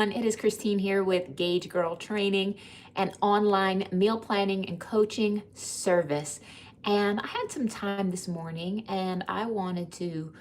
It is Christine here with Gauge Girl Training, an online meal planning and coaching service. And I had some time this morning and I wanted to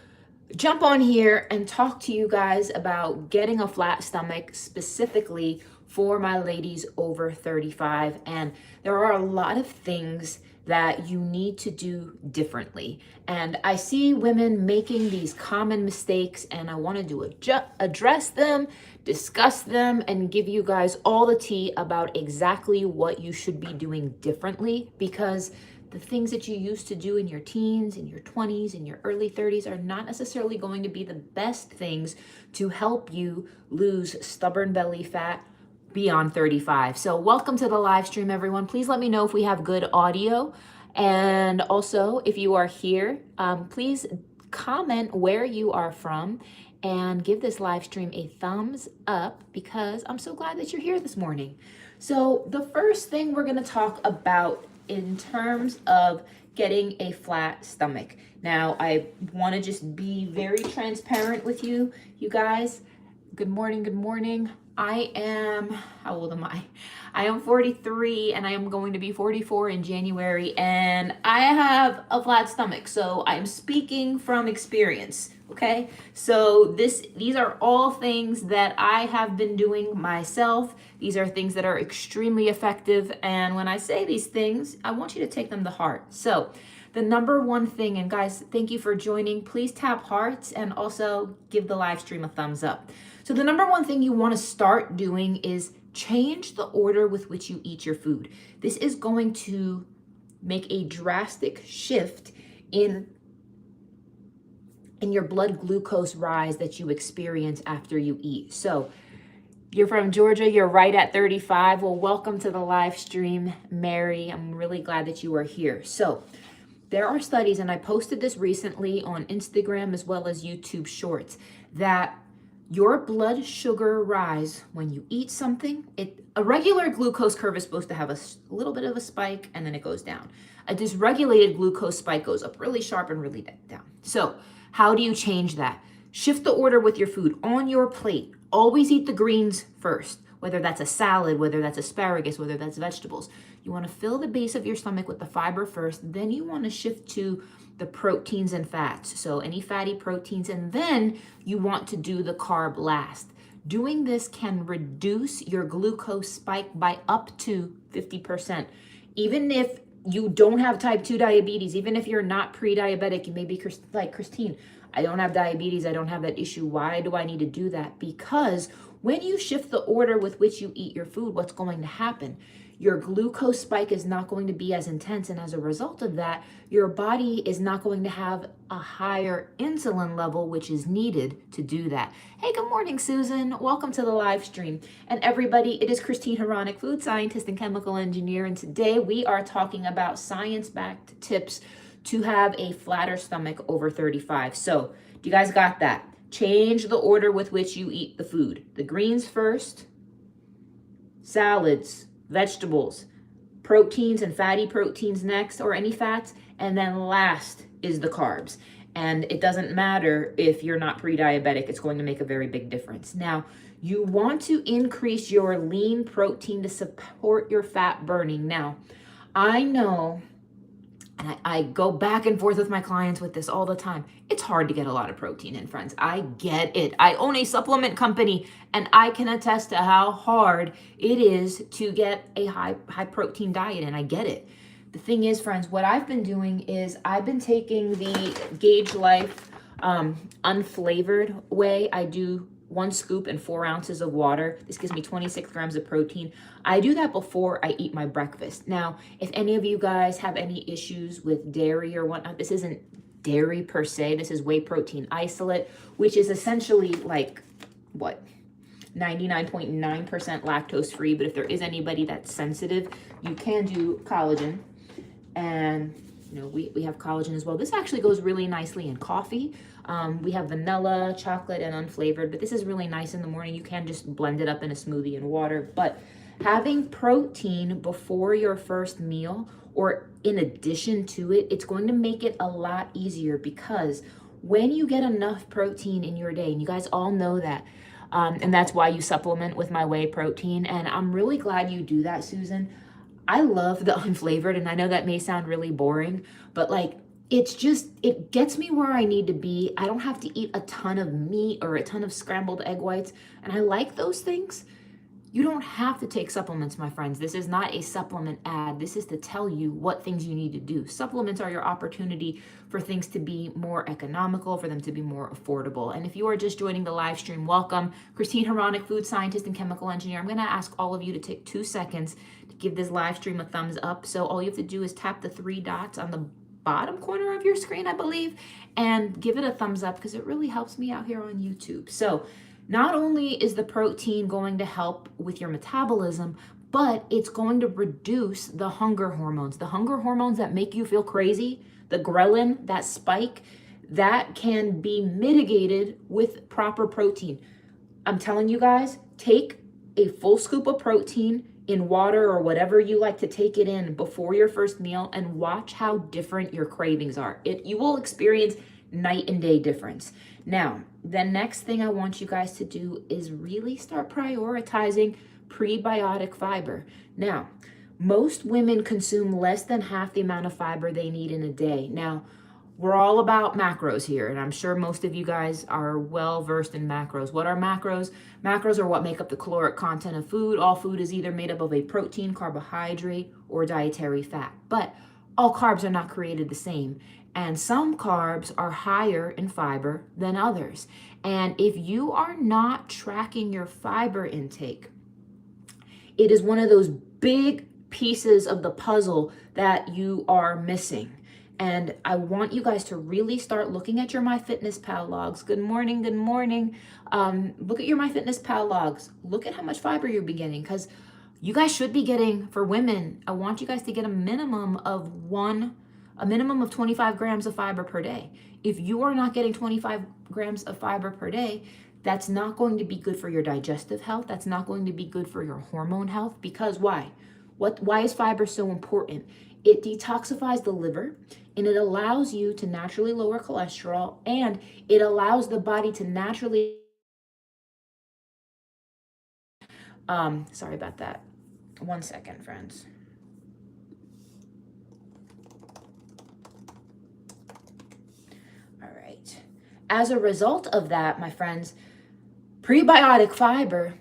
jump on here and talk to you guys about getting a flat stomach specifically for my ladies over 35. And there are a lot of things that you need to do differently. And I see women making these common mistakes, and I wanted to address them, discuss them, and give you guys all the tea about exactly what you should be doing differently, because the things that you used to do in your teens, in your 20s, in your early 30s are not necessarily going to be the best things to help you lose stubborn belly fat beyond 35. So welcome to the live stream, everyone. Please let me know if we have good audio. And also, if you are here, please comment where you are from and give this live stream a thumbs up, because I'm so glad that you're here this morning. So the first thing we're going to talk about in terms of getting a flat stomach. Now, I want to just be very transparent with you guys. Good morning, good morning. How old am I? I am 43 and I am going to be 44 in January, and I have a flat stomach. So I'm speaking from experience, okay? So these are all things that I have been doing myself. These are things that are extremely effective. And when I say these things, I want you to take them to heart. So the number one thing, and guys, thank you for joining. Please tap hearts and also give the live stream a thumbs up. So the number one thing you want to start doing is change the order with which you eat your food. This is going to make a drastic shift in your blood glucose rise that you experience after you eat. So you're from Georgia, you're right at 35. Well, welcome to the live stream, Mary. I'm really glad that you are here. So there are studies, and I posted this recently on Instagram as well as YouTube Shorts, that your blood sugar rise when you eat something. A regular glucose curve is supposed to have a little bit of a spike and then it goes down. A dysregulated glucose spike goes up really sharp and really down. So how do you change that? Shift the order with your food on your plate. Always eat the greens first, whether that's a salad, whether that's asparagus, whether that's vegetables. You want to fill the base of your stomach with the fiber first, then you want to shift to the proteins and fats. So any fatty proteins, and then you want to do the carb last. Doing this can reduce your glucose spike by up to 50%. Even if you don't have type 2 diabetes, even if you're not pre-diabetic, you may be like Christine, I don't have diabetes, I don't have that issue. Why do I need to do that? Because when you shift the order with which you eat your food, what's going to happen? Your glucose spike is not going to be as intense, and as a result of that, your body is not going to have a higher insulin level, which is needed to do that. Hey, good morning, Susan. Welcome to the live stream. And everybody, it is Christine Haranik, food scientist and chemical engineer, and today we are talking about science-backed tips to have a flatter stomach over 35. So, do you guys got that? Change the order with which you eat the food. The greens first, salads, vegetables, proteins and fatty proteins next, or any fats, and then last is the carbs. And it doesn't matter if you're not pre-diabetic, it's going to make a very big difference. Now, you want to increase your lean protein to support your fat burning. Now, I know, and I go back and forth with my clients with this all the time. It's hard to get a lot of protein in, friends. I get it. I own a supplement company, and I can attest to how hard it is to get a high protein diet, and I get it. The thing is, friends, what I've been doing is I've been taking the Gauge Life unflavored way. I do 1 scoop and 4 ounces of water. This gives me 26 grams of protein. I do that before I eat my breakfast. Now, if any of you guys have any issues with dairy or whatnot, this isn't dairy per se. This is whey protein isolate, which is essentially like, what, 99.9% lactose free. But if there is anybody that's sensitive, you can do collagen. And you know, we have collagen as well. This actually goes really nicely in coffee. We have vanilla, chocolate, and unflavored, but this is really nice in the morning. You can just blend it up in a smoothie and water. But having protein before your first meal or in addition to it, it's going to make it a lot easier, because when you get enough protein in your day, and you guys all know that, And that's why you supplement with my whey protein. And I'm really glad you do that, Susan. I love the unflavored, and I know that may sound really boring, but like, it gets me where I need to be. I don't have to eat a ton of meat or a ton of scrambled egg whites, and I like those things. You don't have to take supplements, my friends. This is not a supplement ad. This is to tell you what things you need to do. Supplements are your opportunity for things to be more economical, for them to be more affordable. And if you are just joining the live stream, welcome. Christine Haronic, food scientist and chemical engineer. I'm going to ask all of you to take 2 seconds to give this live stream a thumbs up. So all you have to do is tap the 3 dots on the bottom corner of your screen, I believe, and give it a thumbs up because it really helps me out here on YouTube. So not only is the protein going to help with your metabolism, but it's going to reduce the hunger hormones that make you feel crazy, the ghrelin, that spike, that can be mitigated with proper protein. I'm telling you guys, take a full scoop of protein in water or whatever you like to take it in before your first meal and watch how different your cravings are. You will experience night and day difference. Now, the next thing I want you guys to do is really start prioritizing prebiotic fiber. Now, most women consume less than half the amount of fiber they need in a day. Now, we're all about macros here, and I'm sure most of you guys are well versed in macros. What are macros? Macros are what make up the caloric content of food. All food is either made up of a protein, carbohydrate, or dietary fat. But all carbs are not created the same. And some carbs are higher in fiber than others. And if you are not tracking your fiber intake, it is one of those big pieces of the puzzle that you are missing. And I want you guys to really start looking at your MyFitnessPal logs. Good morning, good morning. Look at your MyFitnessPal logs. Look at how much fiber you're getting, because you guys should be getting, for women, I want you guys to get a minimum of 25 grams of fiber per day. If you are not getting 25 grams of fiber per day, that's not going to be good for your digestive health. That's not going to be good for your hormone health. Because why? Why is fiber so important? It detoxifies the liver, and it allows you to naturally lower cholesterol, and it allows the body to naturally, sorry about that. 1 second, friends. All right. As a result of that, my friends, prebiotic fiber,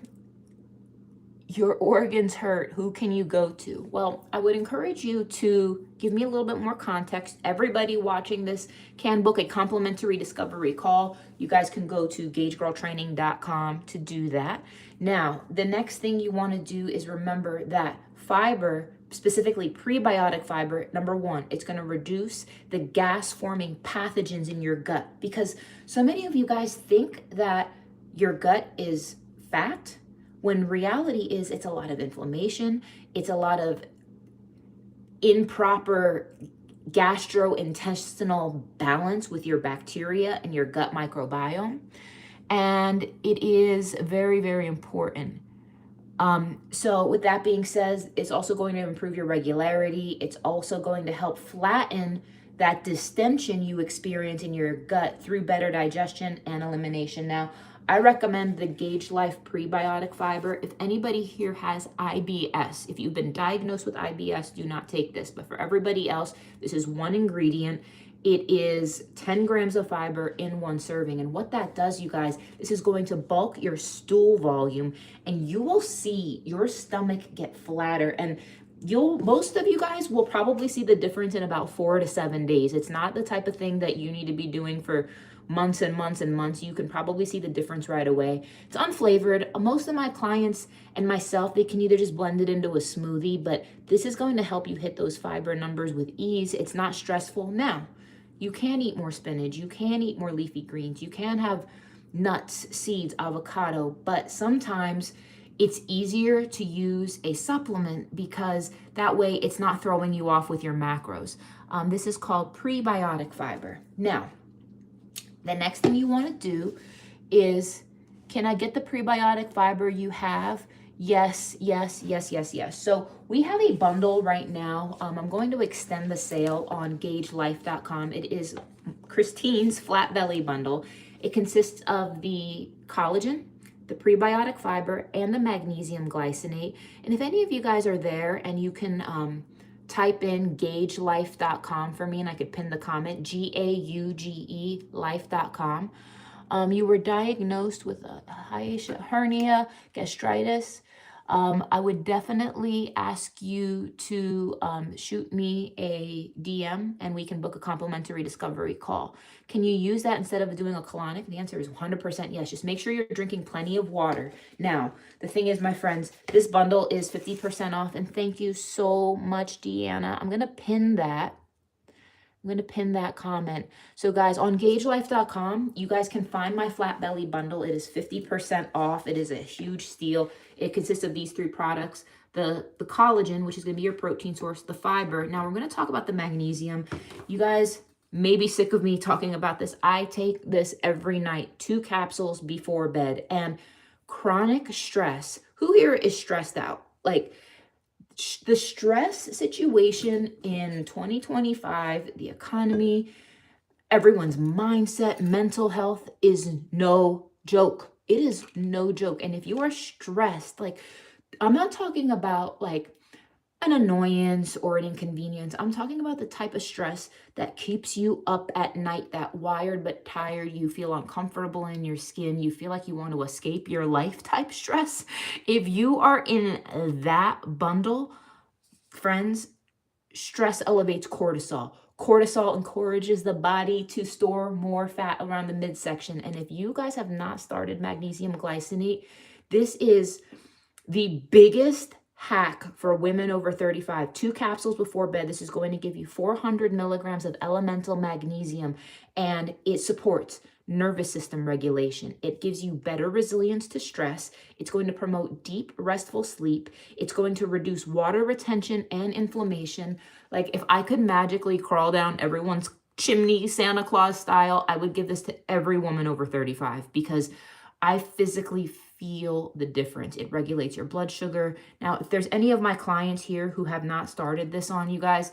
your organs hurt. Who can you go to? Well, I would encourage you to give me a little bit more context. Everybody watching this can book a complimentary discovery call. You guys can go to gaugegirltraining.com to do that. Now, the next thing you want to do is remember that fiber, specifically prebiotic fiber, number one, it's going to reduce the gas-forming pathogens in your gut, because so many of you guys think that your gut is fat, when reality is it's a lot of inflammation, it's a lot of improper gastrointestinal balance with your bacteria and your gut microbiome. And it is very, very important. So with that being said, it's also going to improve your regularity. It's also going to help flatten that distension you experience in your gut through better digestion and elimination. Now, I recommend the Gauge Life Prebiotic Fiber. If anybody here has IBS, if you've been diagnosed with IBS, do not take this. But for everybody else, this is one ingredient. It is 10 grams of fiber in one serving. And what that does, you guys, this is going to bulk your stool volume, and you will see your stomach get flatter. And most of you guys will probably see the difference in about 4 to 7 days. It's not the type of thing that you need to be doing for months and months and months. You can probably see the difference right away. It's unflavored. Most of my clients and myself, they can either just blend it into a smoothie, but this is going to help you hit those fiber numbers with ease. It's not stressful. Now, you can eat more spinach. You can eat more leafy greens. You can have nuts, seeds, avocado, but sometimes it's easier to use a supplement because that way it's not throwing you off with your macros. This is called prebiotic fiber. Now, the next thing you want to do is, can I get the prebiotic fiber you have? Yes, yes, yes, yes, yes. So we have a bundle right now. I'm going to extend the sale on gaugelife.com. It is Christine's Flat Belly Bundle. It consists of the collagen, the prebiotic fiber, and the magnesium glycinate. And if any of you guys are there and you can type in gaugelife.com for me, and I could pin the comment, GAUGE life.com. You were diagnosed with a hiatus hernia, gastritis. I would definitely ask you to shoot me a DM and we can book a complimentary discovery call. Can you use that instead of doing a colonic? The answer is 100% yes. Just make sure you're drinking plenty of water. Now, the thing is, my friends, this bundle is 50% off, and thank you so much, Deanna. I'm going to pin that. I'm going to pin that comment. So guys, on gaugelife.com, you guys can find my flat belly bundle. It is 50% off. It is a huge steal. It consists of these 3 products, the collagen, which is going to be your protein source, the fiber. Now we're going to talk about the magnesium. You guys may be sick of me talking about this. I take this every night, 2 capsules before bed. And chronic stress, who here is stressed out? Like, the stress situation in 2025, the economy, everyone's mindset, mental health is no joke. It is no joke. And if you are stressed, like, I'm not talking about like an annoyance or an inconvenience. I'm talking about the type of stress that keeps you up at night, that wired but tired, you feel uncomfortable in your skin, you feel like you want to escape your life type stress. If you are in that bundle, friends, stress elevates cortisol. Cortisol encourages the body to store more fat around the midsection. And if you guys have not started magnesium glycinate, this is the biggest hack for women over 35. 2 capsules before bed. This is going to give you 400 milligrams of elemental magnesium, and it supports nervous system regulation. It gives you better resilience to stress. It's going to promote deep, restful sleep. It's going to reduce water retention and inflammation. Like, if I could magically crawl down everyone's chimney, Santa Claus style, I would give this to every woman over 35 because I physically feel the difference. It regulates your blood sugar. Now, if there's any of my clients here who have not started this on, you guys,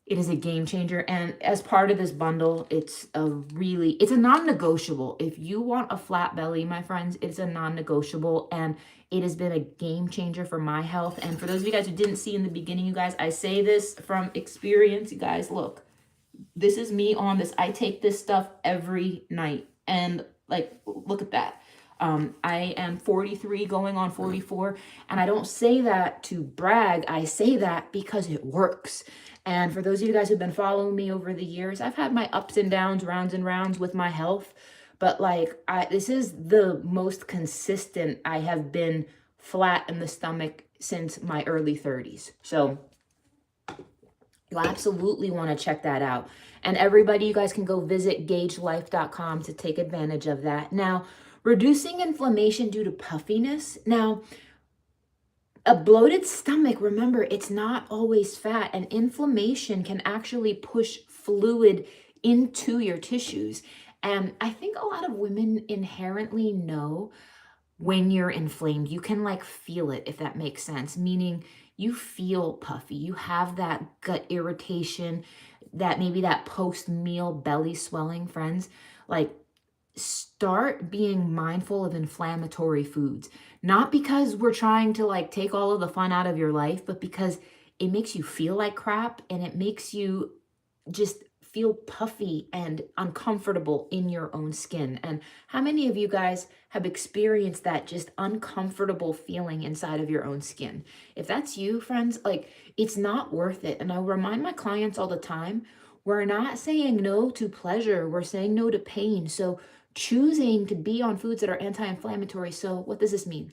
it is a game changer. And as part of this bundle, it's a non-negotiable. If you want a flat belly, my friends, it's a non-negotiable. And it has been a game changer for my health. And for those of you guys who didn't see in the beginning, you guys, I say this from experience. You guys, look, this is me on this. I take this stuff every night. And like, look at that. I am 43 going on 44, and I don't say that to brag. I say that because it works. And for those of you guys who've been following me over the years, I've had my ups and downs, rounds and rounds with my health, but like, this is the most consistent I have been flat in the stomach since my early 30s. So you absolutely want to check that out. And everybody, you guys can go visit gaugelife.com to take advantage of that. Now, reducing inflammation due to puffiness. Now, a bloated stomach, remember, it's not always fat, and inflammation can actually push fluid into your tissues. And I think a lot of women inherently know when you're inflamed. You can like feel it, if that makes sense, meaning you feel puffy, you have that gut irritation, that maybe that post-meal belly swelling, friends. Like, start being mindful of inflammatory foods, not because we're trying to like take all of the fun out of your life, but because it makes you feel like crap and it makes you just feel puffy and uncomfortable in your own skin. And how many of you guys have experienced that just uncomfortable feeling inside of your own skin? If that's you, friends, like, it's not worth it. And I remind my clients all the time, we're not saying no to pleasure, we're saying no to pain. So choosing to be on foods that are anti-inflammatory. So what does this mean?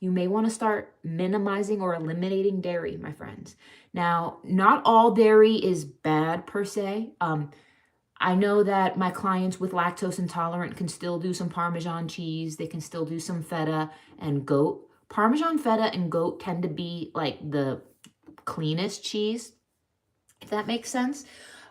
You may want to start minimizing or eliminating dairy, my friends. Now, not all dairy is bad per se. I know that my clients with lactose intolerant can still do some Parmesan cheese. They can still do some feta and goat. Parmesan, feta, and goat tend to be like the cleanest cheese, if that makes sense.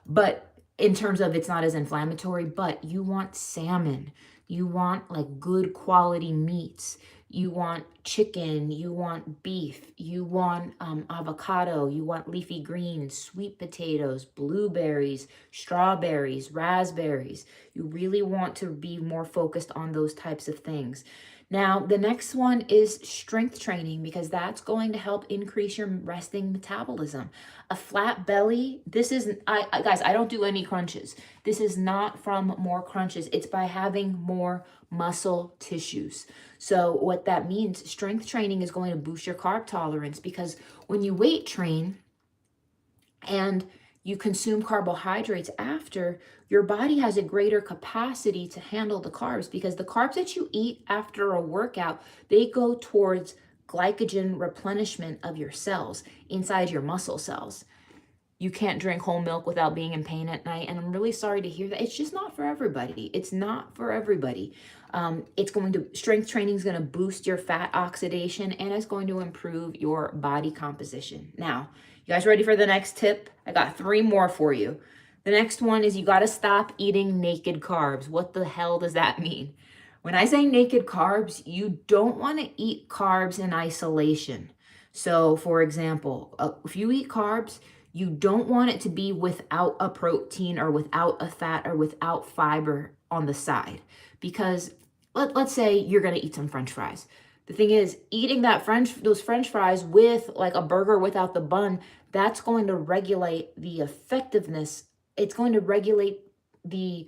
But in terms of, it's not as inflammatory, but you want salmon, you want like good quality meats, you want chicken, you want beef, you want avocado, you want leafy greens, sweet potatoes, blueberries, strawberries, raspberries. You really want to be more focused on those types of things. Now, the next one is strength training, because that's going to help increase your resting metabolism. A flat belly, this isn't, guys, I don't do any crunches. This is not from more crunches. It's by having more muscle tissues. So what that means, strength training is going to boost your carb tolerance, because when you weight train and you consume carbohydrates after, your body has a greater capacity to handle the carbs, because the carbs that you eat after a workout, they go towards glycogen replenishment of your cells inside your muscle cells. You can't drink whole milk without being in pain at night. And I'm really sorry to hear that. It's just not for everybody. It's not for everybody. Strength training is going to boost your fat oxidation, and it's going to improve your body composition. Now, you guys ready for the next tip? I got 3 more for you. The next one is you got to stop eating naked carbs. What the hell does that mean? When I say naked carbs, you don't want to eat carbs in isolation. So, for example, if you eat carbs, you don't want it to be without a protein or without a fat or without fiber on the side. Because let's say you're going to eat some French fries. The thing is, eating those French fries with like a burger without the bun, that's going to regulate the effectiveness. It's going to regulate the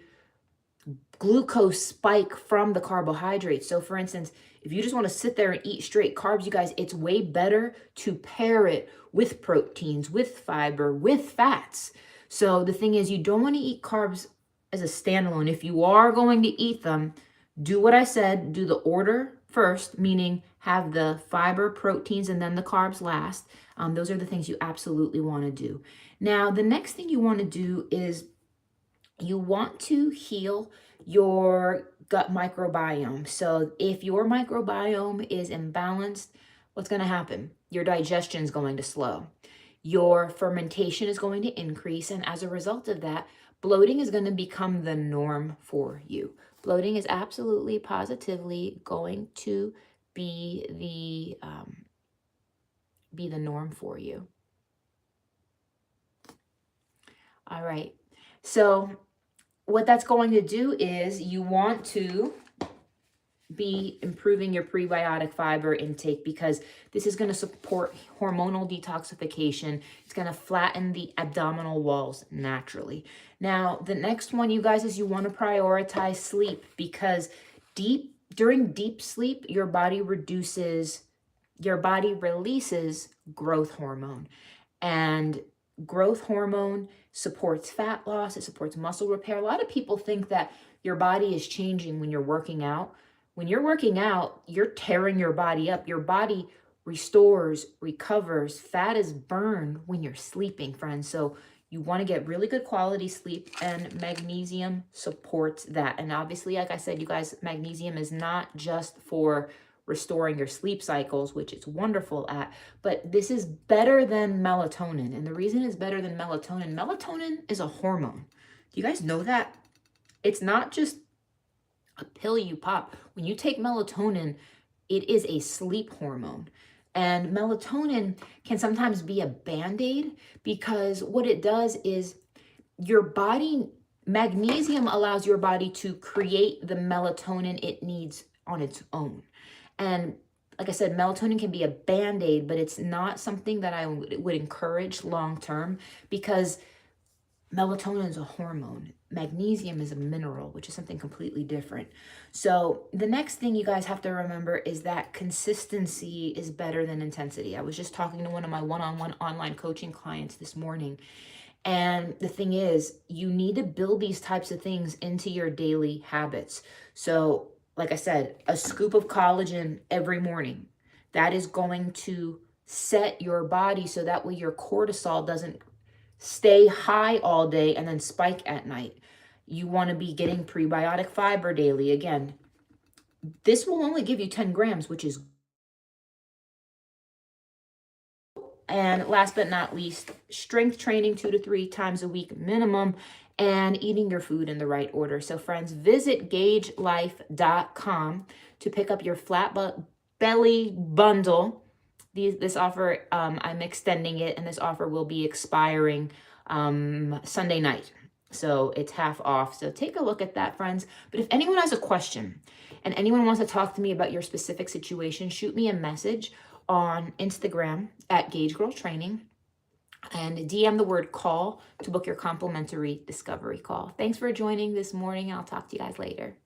glucose spike from the carbohydrates. So for instance, if you just want to sit there and eat straight carbs, you guys, it's way better to pair it with proteins, with fiber, with fats. So the thing is, you don't want to eat carbs as a standalone. If you are going to eat them, do what I said, do the order first, meaning have the fiber, proteins, and then the carbs last. Those are the things you absolutely want to do. Now, the next thing you want to do is you want to heal your gut microbiome. So if your microbiome is imbalanced, what's going to happen? Your digestion is going to slow. Your fermentation is going to increase. And as a result of that, bloating is going to become the norm for you. Bloating is absolutely, positively going to be the norm for you. All right. So what that's going to do is you want to be improving your prebiotic fiber intake, because this is going to support hormonal detoxification. It's going to flatten the abdominal walls naturally. Now, the next one, you guys, is you want to prioritize sleep, because during deep sleep, your body releases growth hormone. And growth hormone supports fat loss. It supports muscle repair. A lot of people think that your body is changing when you're working out. When you're working out, you're tearing your body up. Your body restores, recovers. Fat is burned when you're sleeping, friends. So you want to get really good quality sleep, and magnesium supports that. And obviously, like I said, you guys, magnesium is not just for restoring your sleep cycles, which it's wonderful at, but this is better than melatonin. And the reason it's better than melatonin is a hormone. Do you guys know that? It's not just a pill you pop. When you take melatonin, it is a sleep hormone. And melatonin can sometimes be a band-aid, because what it does is magnesium allows your body to create the melatonin it needs on its own. And like I said, melatonin can be a band-aid, but it's not something that I would encourage long-term, because melatonin is a hormone. Magnesium is a mineral, which is something completely different. So the next thing you guys have to remember is that consistency is better than intensity. I was just talking to one of my one-on-one online coaching clients this morning. And the thing is, you need to build these types of things into your daily habits. So like I said, a scoop of collagen every morning, that is going to set your body so that way your cortisol doesn't stay high all day and then spike at night. You want to be getting prebiotic fiber daily. Again, this will only give you 10 grams, which is. And last but not least, strength training 2 to 3 times a week minimum, and eating your food in the right order. So friends, visit gaugelife.com to pick up your flat belly bundle. This offer, I'm extending it, and this offer will be expiring Sunday night. So it's half off. So take a look at that, friends. But if anyone has a question, And anyone wants to talk to me about your specific situation, shoot me a message on Instagram at gaugegirltraining and DM the word call to book your complimentary discovery call. Thanks for joining this morning. I'll talk to you guys later.